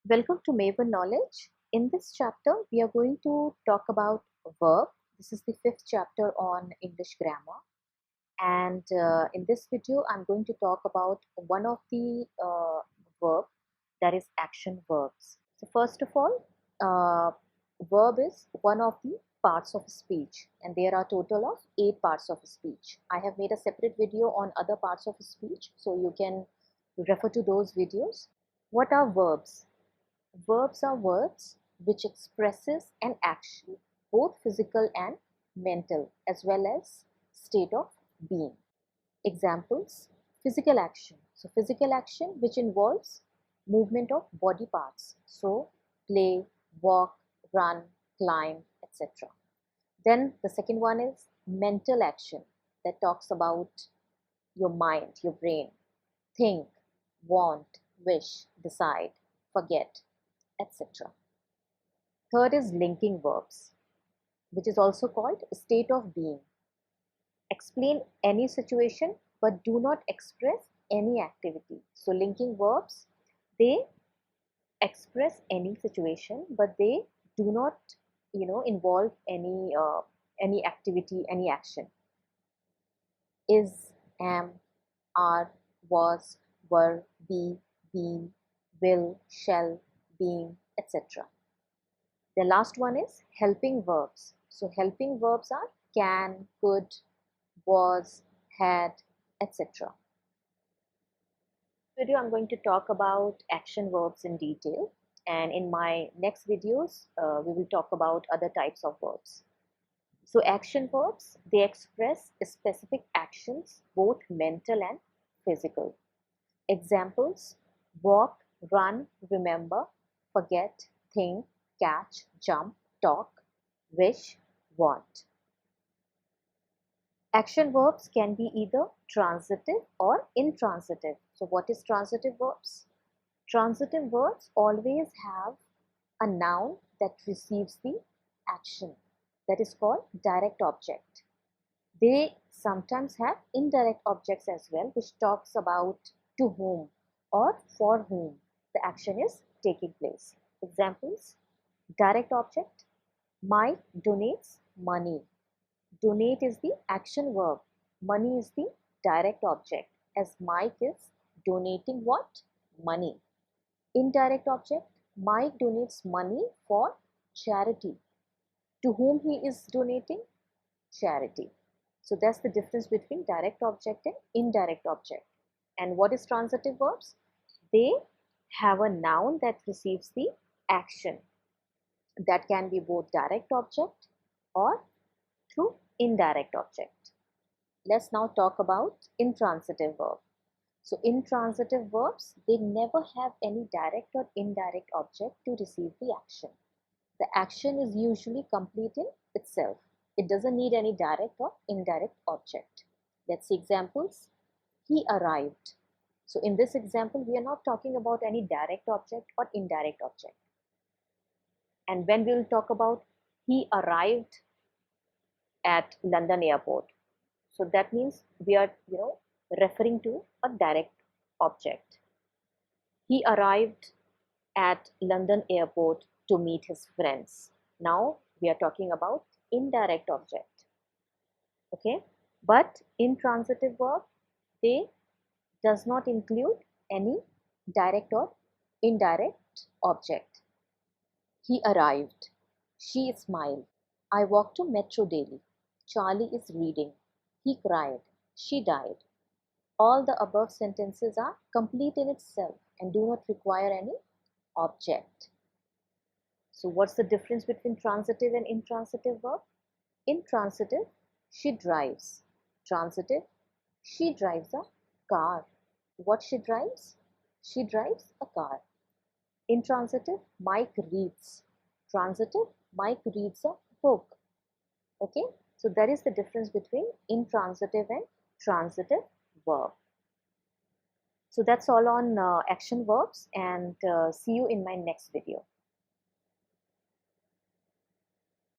Welcome to Maven Knowledge. In this chapter, we are going to talk about verb. This is the fifth chapter on English grammar. And in this video, I'm going to talk about one of the verb, that is action verbs. So first of all, verb is one of the parts of speech, and there are total of 8 parts of speech. I have made a separate video on other parts of speech, so you can refer to those videos. What are verbs? Verbs are words which expresses an action, both physical and mental, as well as state of being. Examples: physical action. So physical action which involves movement of body parts. So play, walk, run, climb, etc. Then the second one is mental action, that talks about your mind, your brain. Think, want, wish, decide, forget, etc. Third is linking verbs, which is also called state of being. Explain any situation but do not express any activity. So linking verbs, they express any situation but they do not involve any activity, any action. Is, am, are, was, were, be, been, will, shall, being, etc. The last one is helping verbs. So helping verbs are can, could, was, had, etc. Video I'm going to talk about action verbs in detail, and in my next videos we will talk about other types of verbs. So action verbs, they express specific actions, both mental and physical. Examples: walk, run, remember, forget, think, catch, jump, talk, wish, want. Action verbs can be either transitive or intransitive. So what is transitive verbs? Transitive verbs always have a noun that receives the action, that is called direct object. They sometimes have indirect objects as well, which talks about to whom or for whom the action is taking place. Examples: direct object, Mike donates money. Donate is the action verb, money is the direct object, as Mike is donating what? Money. Indirect object, Mike donates money for charity. To whom he is donating? Charity. So that's the difference between direct object and indirect object. And what is transitive verbs? They have a noun that receives the action. That can be both direct object or through indirect object. Let's now talk about intransitive verb. So intransitive verbs, they never have any direct or indirect object to receive the action. The action is usually complete in itself. It doesn't need any direct or indirect object. Let's see examples. He arrived. So in this example, we are not talking about any direct object or indirect object. And when we will talk about he arrived at London airport, so that means we are referring to a direct object. He arrived at London airport to meet his friends. Now we are talking about indirect object. Okay, but intransitive verb, they does not include any direct or indirect object. He arrived. She smiled. I walk to metro daily. Charlie is reading. He cried. She died. All the above sentences are complete in itself and do not require any object. So what's the difference between transitive and intransitive verb? Intransitive, she drives. Transitive, she drives a car. What she drives? She drives a car. Intransitive, Mike reads. Transitive, Mike reads a book. Okay, so that is the difference between intransitive and transitive verb. So that's all on action verbs, and see you in my next video.